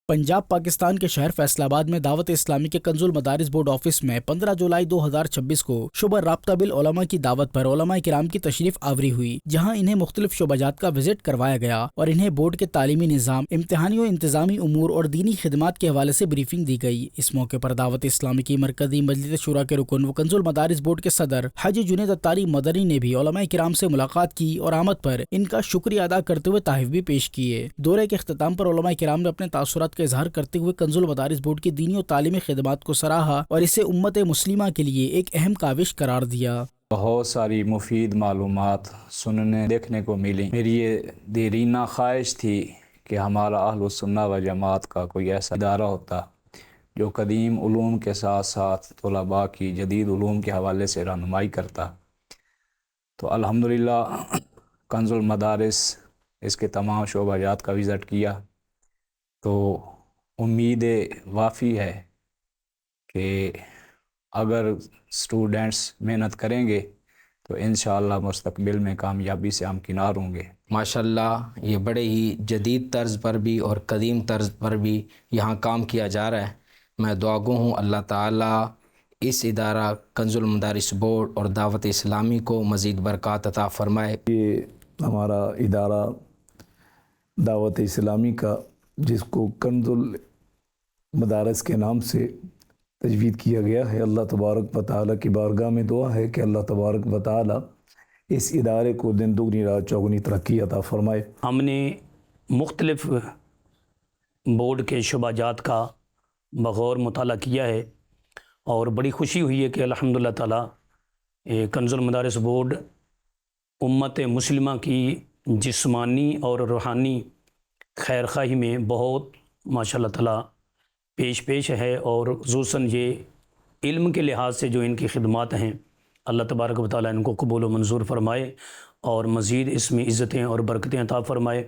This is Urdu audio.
پنجاب پاکستان کے شہر فیصل آباد میں دعوت اسلامی کے کنز المدارس بورڈ آفس میں 15 جولائی 2026 کو شعبہ رابطہ بالعلماء کی دعوت پر علماء کرام کی تشریف آوری ہوئی، جہاں انہیں مختلف شعبہ جات کا وزٹ کروایا گیا اور انہیں بورڈ کے تعلیمی نظام، امتحانی و انتظامی امور اور دینی خدمات کے حوالے سے بریفنگ دی گئی۔ اس موقع پر دعوت اسلامی کی مرکزی مجلس شورا کے رکن و کنز المدارس بورڈ کے صدر حاجی جنید اتاری مدنی نے بھی علماء کرام سے ملاقات کی اور آمد پر ان کا شکریہ ادا کرتے ہوئے تحائف بھی پیش کیے۔ دورے کے اختتام پر علماء کرام نے اپنے تاثرات کا اظہار کرتے ہوئے کنز المدارس بورڈ کی دینی و تعلیمی خدمات کو سراہا اور اسے امت مسلمہ کے لیے ایک اہم کاوش قرار دیا۔ بہت ساری مفید معلومات سننے دیکھنے کو ملی۔ میری یہ دیرینہ خواہش تھی کہ ہمارا اہل السنہ و جماعت کا کوئی ایسا ادارہ ہوتا جو قدیم علوم کے ساتھ ساتھ طلباء کی جدید علوم کے حوالے سے رہنمائی کرتا۔ تو الحمدللہ کنز المدارس اس کے تمام شعبہ جات کا وزٹ کیا تو امید وافی ہے کہ اگر اسٹوڈنٹس محنت کریں گے تو انشاءاللہ مستقبل میں کامیابی سے ہمکنار ہوں گے۔ ماشاءاللہ یہ بڑے ہی جدید طرز پر بھی اور قدیم طرز پر بھی یہاں کام کیا جا رہا ہے۔ میں دعا گو ہوں اللہ تعالیٰ اس ادارہ کنز المدارس بورڈ اور دعوت اسلامی کو مزید برکات عطا فرمائے۔ یہ ہمارا ادارہ دعوت اسلامی کا، جس کو کنز المدارس کے نام سے تجوید کیا گیا ہے، اللہ تبارک و تعالیٰ کی بارگاہ میں دعا ہے کہ اللہ تبارک و تعالیٰ اس ادارے کو دن دگنی رات چوگنی ترقی عطا فرمائے۔ ہم نے مختلف بورڈ کے شعبہ جات کا بغور مطالعہ کیا ہے اور بڑی خوشی ہوئی ہے کہ الحمدللہ تعالیٰ کنز المدارس بورڈ امت مسلمہ کی جسمانی اور روحانی خیر خواہی میں بہت ماشاءاللہ تعالیٰ پیش ہے، اور خصوصاً یہ علم کے لحاظ سے جو ان کی خدمات ہیں، اللہ تبارک و تعالیٰ ان کو قبول و منظور فرمائے اور مزید اس میں عزتیں اور برکتیں عطا فرمائے۔